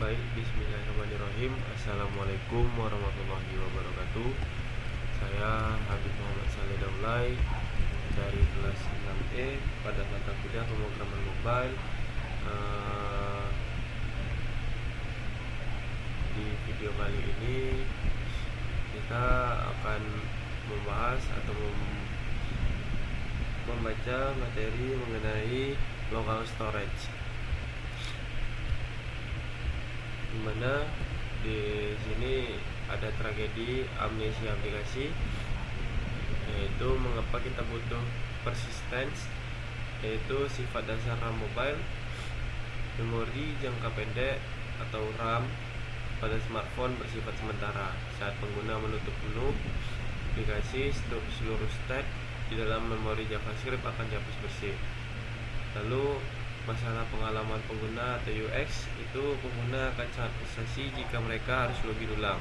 Baik, bismillahirrahmanirrahim. Assalamualaikum warahmatullahi wabarakatuh. Saya Habib Muhammad Saleh Daulay dari kelas 6E pada mata kuliah pemrograman mobile. Di video kali ini kita akan membahas atau membaca materi mengenai local storage, dimana di sini ada tragedi amnesia aplikasi, yaitu mengapa kita butuh persistence, yaitu sifat dasar RAM mobile, memori jangka pendek atau RAM pada smartphone bersifat sementara saat pengguna menutup menu aplikasi. Seluruh state di dalam memori JavaScript akan dihapus bersih. Lalu masalah pengalaman pengguna atau UX, itu pengguna akan sangat frustasi jika mereka harus login ulang,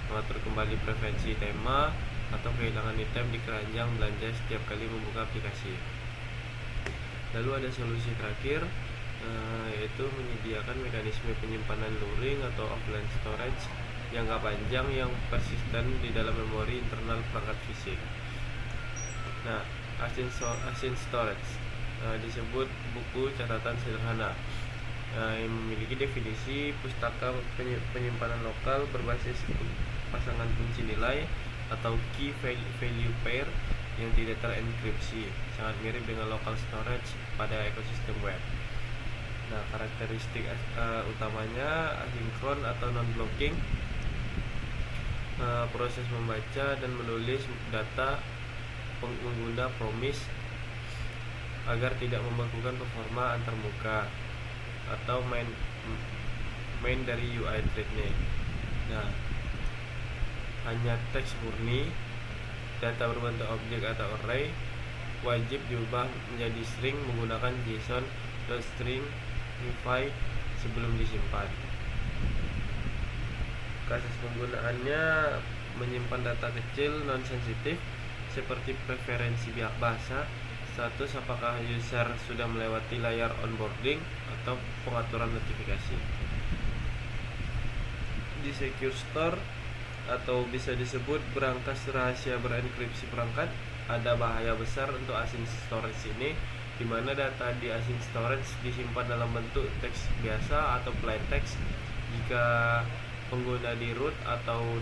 mengatur kembali preferensi tema, atau kehilangan item di keranjang belanja setiap kali membuka aplikasi. Lalu ada solusi terakhir, yaitu menyediakan mekanisme penyimpanan luring atau offline storage jangka panjang yang persisten di dalam memori internal perangkat fisik. Nah, async storage disebut buku catatan sederhana yang memiliki definisi pustaka penyimpanan lokal berbasis pasangan kunci nilai atau key value pair yang tidak terenkripsi, sangat mirip dengan local storage pada ekosistem web. Nah, karakteristik utamanya asinkron atau non-blocking, proses membaca dan menulis data pengguna promise agar tidak membangkukan performa antarmuka atau main dari UI thread-nya. Nah, hanya teks murni, data berbentuk objek atau array wajib diubah menjadi string menggunakan JSON.stringify sebelum disimpan. Kasus penggunaannya menyimpan data kecil non-sensitif seperti preferensi bahasa, status apakah user sudah melewati layar onboarding, atau pengaturan notifikasi. Di secure store atau bisa disebut berangkas rahasia berenkripsi perangkat, ada bahaya besar untuk async storage ini, di mana data di async storage disimpan dalam bentuk teks biasa atau plain text. Jika pengguna di root atau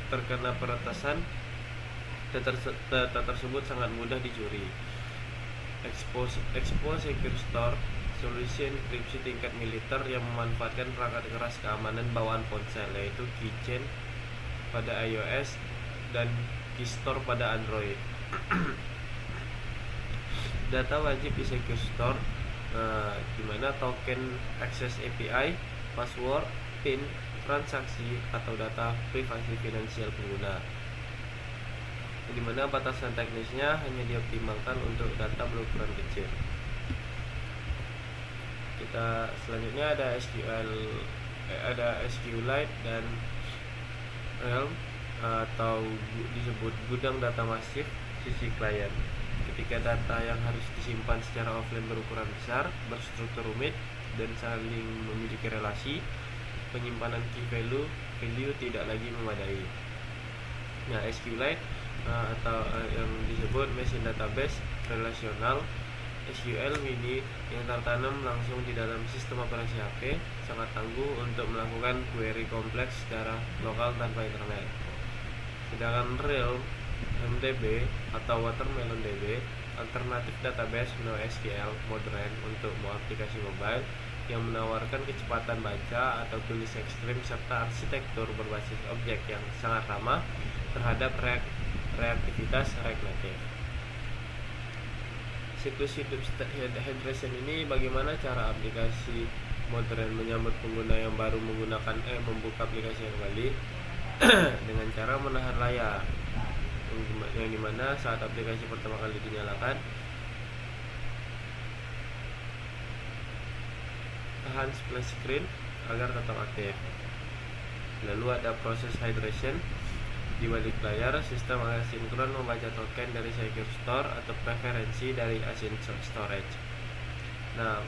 terkena peretasan, data tersebut sangat mudah dicuri. Expose Secure Store, solusi enkripsi tingkat militer yang memanfaatkan perangkat keras keamanan bawaan ponsel, yaitu Keychain pada iOS dan Keystore pada Android. Data wajib di Secure Store, di mana token access API, password, PIN, transaksi, atau data privasi finansial pengguna, di mana batasan teknisnya hanya dioptimalkan untuk data berukuran kecil. Kita selanjutnya ada SQLite dan Realm, atau disebut gudang data masif sisi klien. Ketika data yang harus disimpan secara offline berukuran besar, berstruktur rumit, dan saling memiliki relasi, penyimpanan key value tidak lagi memadai. Nah, SQLite atau yang disebut Machine Database Relational SQL mini yang tertanam langsung di dalam sistem operasi HP, sangat tangguh untuk melakukan query kompleks secara lokal tanpa internet. Sedangkan Realm MDB atau Watermelon DB, alternatif database NoSQL modern untuk aplikasi mobile yang menawarkan kecepatan baca atau tulis ekstrim serta arsitektur berbasis objek yang sangat ramah terhadap reaktivitas React Native. Siklus hidup hydration ini bagaimana cara aplikasi modern menyambut pengguna yang baru membuka aplikasi kembali dengan cara menahan layar, yang dimana saat aplikasi pertama kali dinyalakan, tahan splash screen agar tetap aktif. Lalu ada proses hydration. Di balik layar, sistem asinkron membaca token dari secure store atau preferensi dari async storage. Nah,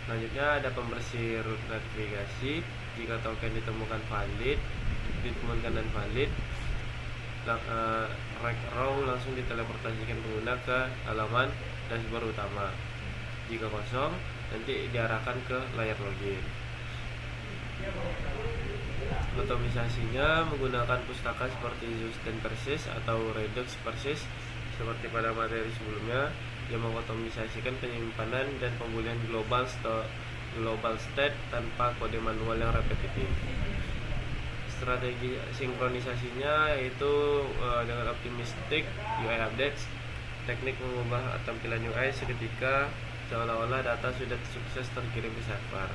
Selanjutnya ada pembersih root navigasi. Jika token ditemukan dan valid, rect row langsung diteleportasikan pengguna ke halaman dashboard utama. Jika kosong, nanti diarahkan ke layar login. Otomisasinya menggunakan pustaka seperti Zeus dan Persis atau Redux Persis seperti pada materi sebelumnya, yang mengotomisasikan penyimpanan dan pemulihan global state tanpa kode manual yang repetitif. Strategi sinkronisasinya yaitu dengan optimistic UI updates, teknik mengubah tampilan UI seketika seolah-olah data sudah sukses terkirim ke server,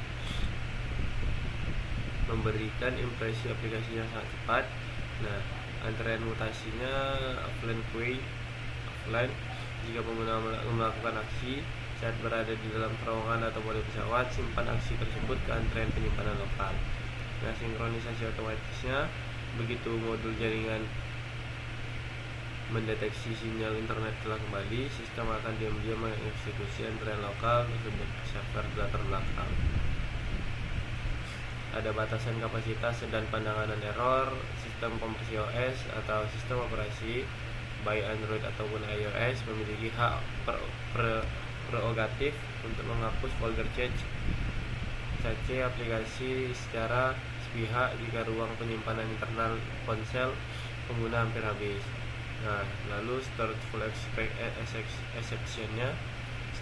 memberikan impresi aplikasinya sangat cepat. Nah, antrean mutasinya offline jika pengguna melakukan aksi saat berada di dalam terowongan atau mode pesawat, simpan aksi tersebut ke antrean penyimpanan lokal. Nah, sinkronisasi otomatisnya begitu modul jaringan mendeteksi sinyal internet telah kembali, sistem akan diam-diam mengeksekusi antrean lokal tersebut ke server latar belakang. Ada batasan kapasitas dan penanganan error. Sistem pembersih OS atau sistem operasi baik Android ataupun iOS memiliki hak prerogatif untuk menghapus folder cache aplikasi secara sepihak jika ruang penyimpanan internal ponsel pengguna hampir habis. Nah, lalu stateful exception-nya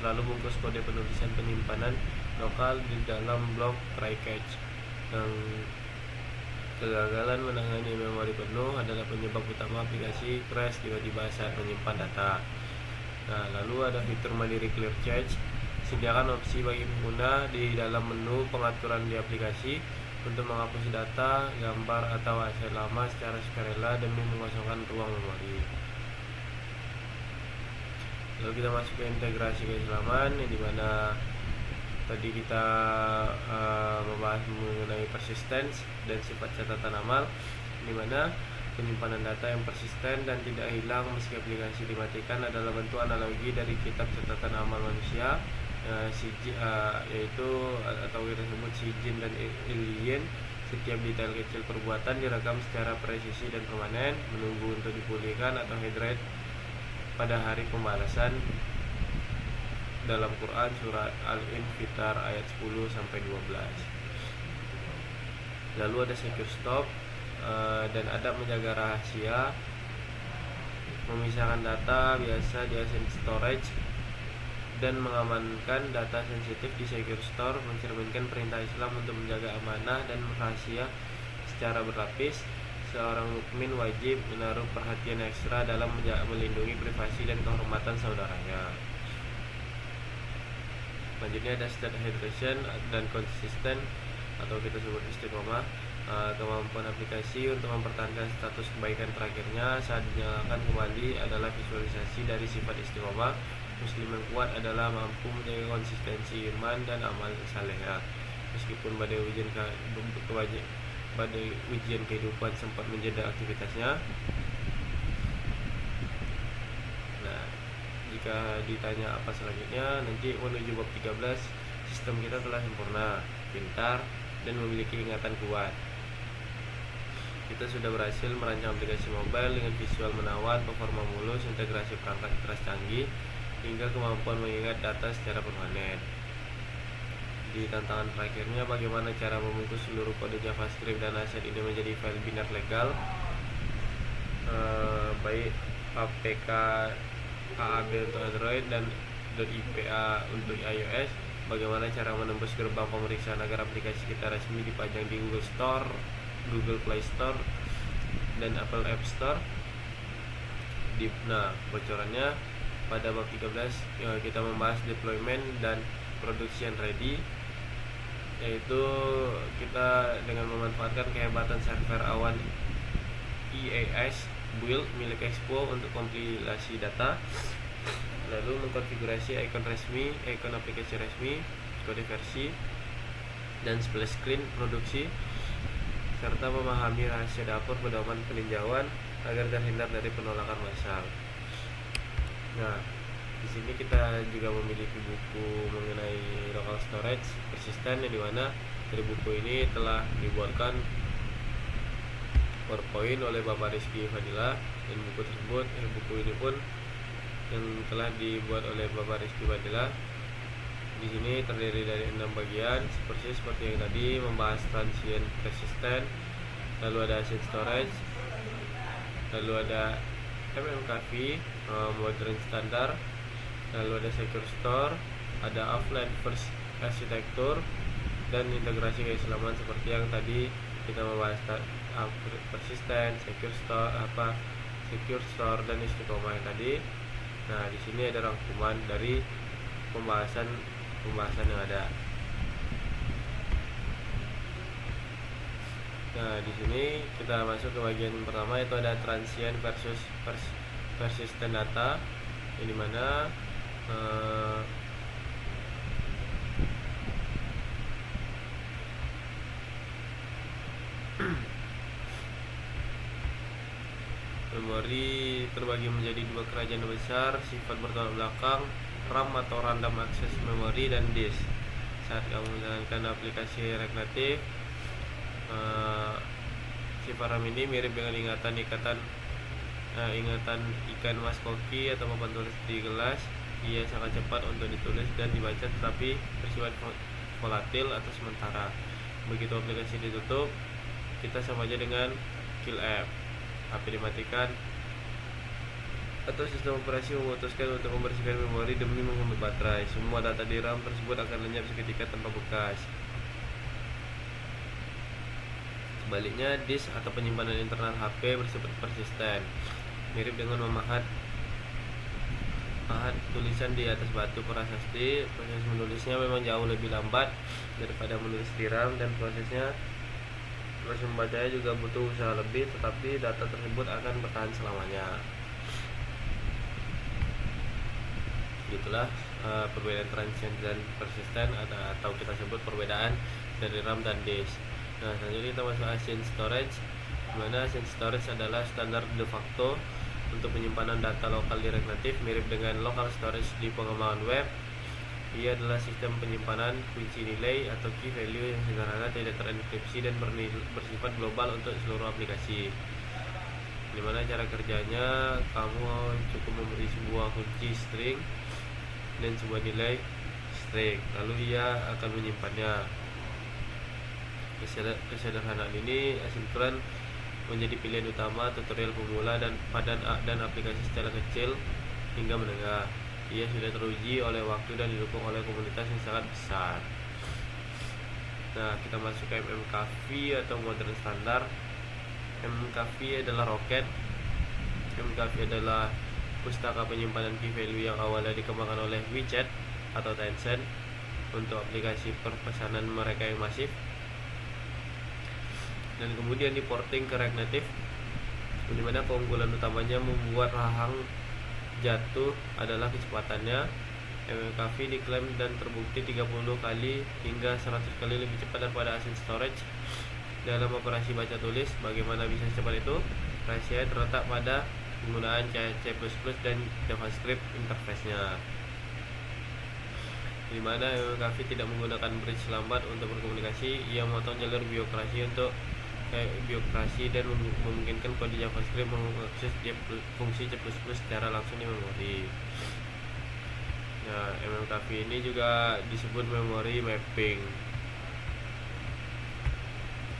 selalu bungkus kode penulisan penyimpanan lokal di dalam blok try catch. Yang kegagalan menangani memori penuh adalah penyebab utama aplikasi crash tiba-tiba saat menyimpan data. Nah, lalu ada fitur mandiri clear cache. Sediakan opsi bagi pengguna di dalam menu pengaturan di aplikasi untuk menghapus data, gambar, atau aset lama secara sukarela demi mengosongkan ruang memori. Lalu kita masuk ke integrasi keislaman, yang dimana tadi kita membahas mengenai persistence dan sifat catatan amal, dimana penyimpanan data yang persisten dan tidak hilang meski aplikasi dimatikan adalah bentuk analogi dari kitab catatan amal manusia, yaitu atau kita sebut sijin dan ilyin. Setiap detail kecil perbuatan direkam secara presisi dan permanen, menunggu untuk dipulihkan atau hydrate pada hari pembalasan. Dalam Quran surat Al-Infitar ayat 10-12. Lalu ada secure stop dan adab menjaga rahasia, memisahkan data biasa di asset storage dan mengamankan data sensitif di secure store, mencerminkan perintah Islam untuk menjaga amanah dan rahasia secara berlapis. Seorang mukmin wajib menaruh perhatian ekstra dalam melindungi privasi dan kehormatan saudaranya. Selanjutnya ada state hydration dan konsisten atau kita sebut istiqomah, kemampuan aplikasi untuk mempertahankan status kebaikan terakhirnya saat dinyalakan kembali adalah visualisasi dari sifat istiqomah. Muslim yang kuat adalah mampu menjaga konsistensi iman dan amal salehah meskipun badai ujian kehidupan sempat menjeda aktivitasnya. Nah, jika ditanya apa selanjutnya, nanti menuju bab 13, sistem kita telah sempurna, pintar, dan memiliki ingatan kuat. Kita sudah berhasil merancang aplikasi mobile dengan visual menawan, performa mulus, integrasi perangkat keras canggih, hingga kemampuan mengingat data secara permanen. Di tantangan terakhirnya, bagaimana cara membungkus seluruh kode JavaScript dan aset ini menjadi file binar legal, baik APK AAB untuk Android dan .ipa untuk iOS. Bagaimana cara menembus gerbang pemeriksaan agar aplikasi kita resmi dipajang di Google Store, Google Play Store, dan Apple App Store. Nah, bocorannya pada bab 13 kita membahas deployment dan production ready, yaitu kita dengan memanfaatkan kehebatan server awan EAS build milik Expo untuk kompilasi data, lalu mengkonfigurasi ikon resmi, ikon aplikasi resmi, kode versi, dan splash screen produksi, serta memahami rahasia dapur pedoman peninjauan agar terhindar dari penolakan massal. Nah, Di sini kita juga memiliki buku mengenai local storage persistent, yang dimana dari buku ini telah dibuatkan PowerPoint oleh Bapak Rizky Fadila, dan buku ini pun yang telah dibuat oleh Bapak Rizky Fadila. Di sini terdiri dari 6 bagian, persis seperti yang tadi, membahas transient persistent, lalu ada asset storage, lalu ada MMKV, modern standard, lalu ada secure store, ada offline first arsitektur, dan integrasi keislaman seperti yang tadi kita membahas persistent, secure store dan istiqomah yang tadi. Nah, di sini ada rangkuman dari pembahasan yang ada. Nah, di sini kita masuk ke bagian pertama, yaitu ada transient versus persistent data, yang dimana memori terbagi menjadi dua kerajaan besar, sifat bertolak belakang, RAM atau random access memory, dan disk. Saat kamu menjalankan aplikasi React Native, sifat RAM ini mirip dengan ingatan ikan mas koki atau papan tulis di gelas. Ia sangat cepat untuk ditulis dan dibaca, tetapi bersifat volatil atau sementara. Begitu aplikasi ditutup, kita sama aja dengan kill app. HP dimatikan atau sistem operasi memutuskan untuk membersihkan memori demi menghemat baterai. Semua data di RAM tersebut akan lenyap seketika tanpa bekas. Sebaliknya, disk atau penyimpanan internal HP bersifat persisten, mirip dengan memahat tulisan di atas batu prasasti. Proses menulisnya memang jauh lebih lambat daripada menulis di RAM, dan proses membacanya juga butuh usaha lebih, tetapi data tersebut akan bertahan selamanya. Gitulah perbedaan transient dan persistent, atau kita sebut perbedaan dari RAM dan disk. Nah, selanjutnya kita masuk async storage, dimana async storage adalah standar de facto untuk penyimpanan data lokal di React Native, mirip dengan local storage di pengembangan web. Ia adalah sistem penyimpanan kunci nilai atau key value yang sederhana, tidak terenkripsi, dan bersifat global untuk seluruh aplikasi. Dimana cara kerjanya, kamu cukup memberi sebuah kunci string dan sebuah nilai string, lalu ia akan menyimpannya. Kesederhanaan ini asinkron menjadi pilihan utama tutorial pemula dan aplikasi skala kecil hingga menengah. Ia sudah teruji oleh waktu dan didukung oleh komunitas yang sangat besar. Nah, kita masuk ke MMKV atau modern standard. MMKV adalah Rocket. MMKV adalah pustaka penyimpanan key value yang awalnya dikembangkan oleh WeChat atau Tencent untuk aplikasi perpesanan mereka yang masif, dan kemudian diporting ke React Native, dimana keunggulan utamanya membuat rahang jatuh adalah kecepatannya. MMKV diklaim dan terbukti 30 kali hingga 100 kali lebih cepat daripada async storage dalam operasi baca tulis. Bagaimana bisa secepat itu? Rahasia terletak pada penggunaan C++ dan JavaScript interface-nya, di mana MMKV tidak menggunakan bridge lambat untuk berkomunikasi. Ia memotong jalur biokrasi dan memungkinkan kode JavaScript mengakses fungsi C++ secara langsung di memori. Nah, MMKV ini juga disebut memory mapping.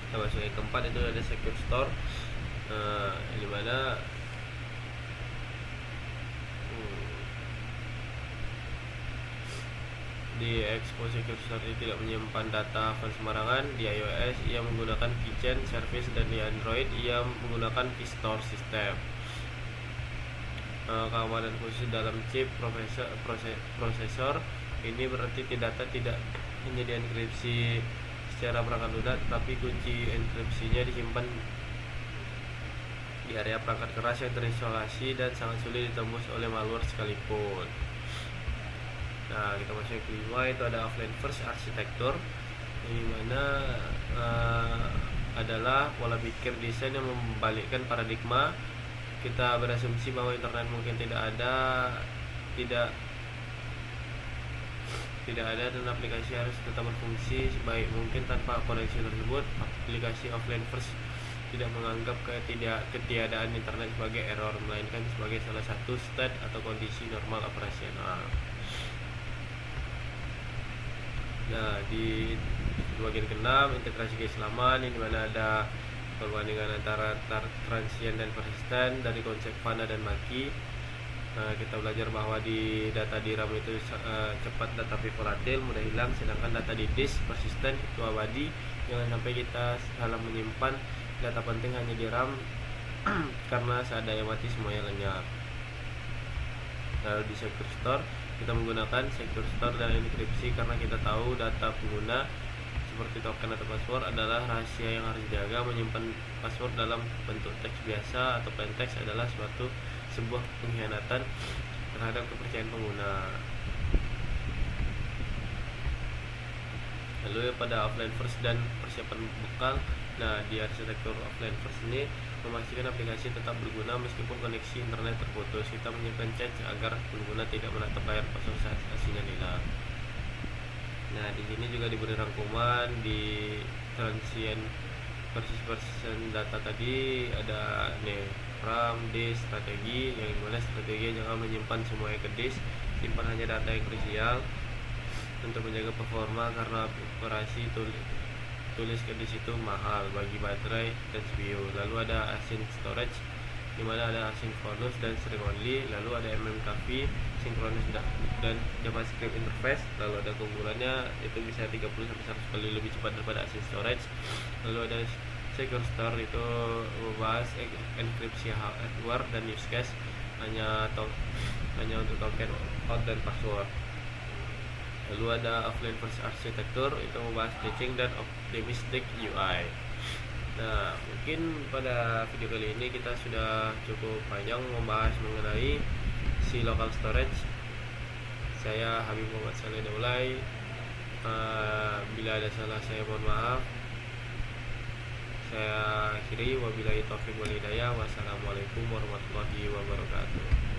Kita masuk yang keempat, itu ada secure store, di mana di Expo Secure Store ini tidak menyimpan data file sembarangan. Di iOS ia menggunakan Keychain Service, dan di Android ia menggunakan Keystore System. Keamanan khusus dalam chip prosesor ini berarti data tidak menjadi enkripsi secara perangkat lunak, tapi kunci enkripsinya disimpan di area perangkat keras yang terisolasi dan sangat sulit ditembus oleh malware sekalipun. Nah, kita masuk ke kelima, itu ada offline first arsitektur, di mana adalah pola pikir desain yang membalikkan paradigma. Kita berasumsi bahwa internet mungkin tidak tidak ada dan aplikasi harus tetap berfungsi sebaik mungkin. Tanpa koneksi tersebut, aplikasi offline first tidak menganggap ketiadaan internet sebagai error, melainkan sebagai salah satu state atau kondisi normal operasional. Nah, di bagian ke-6, integrasi keislaman, ini mana ada perbandingan antara transient dan persisten dari konsep fana dan maki. Nah, kita belajar bahwa di data di RAM itu cepat tetapi volatil, mudah hilang, sedangkan data di disk persisten itu abadi. Jangan sampai kita salah menyimpan data penting hanya di RAM karena saat daya mati semuanya lenyap. Lalu di secure store, kita menggunakan secure store dan enkripsi karena kita tahu data pengguna seperti token atau password adalah rahasia yang harus dijaga. Menyimpan password dalam bentuk teks biasa atau plain text adalah sebuah pengkhianatan terhadap kepercayaan pengguna. Lalu pada offline first dan persiapan bekal. Nah, di arsitektur offline first ini memastikan aplikasi tetap berguna meskipun koneksi internet terputus. Kita menyiapkan cache agar pengguna tidak menatap layar kosong saat sinyal hilang. Nah, di sini juga diberi rangkuman di transient persistent data tadi ada nih RAM, disk, strategi, yang dimana strategi jangan menyimpan semuanya ke disk, simpan hanya data yang krusial untuk menjaga performa karena operasi tulis ke disk itu mahal bagi baterai dan CPU. Lalu ada async storage, dimana ada asynchronous dan string only. Lalu ada mmkv, synchronous dan JavaScript interface. Lalu ada keunggulannya itu bisa 30-100 kali lebih cepat daripada async storage. Lalu ada secure store, itu membahas enkripsi hardware dan use case hanya untuk token out dan password. Lalu ada offline first architecture, itu membahas stitching dan optimistic UI. Nah, mungkin pada video kali ini kita sudah cukup panjang membahas mengenai si local storage. Saya Habib Muhammad Saleh Daulay. Bila ada salah saya mohon maaf. Saya akhiri, wabillahi taufiq wal hidayah. Wassalamualaikum warahmatullahi wabarakatuh.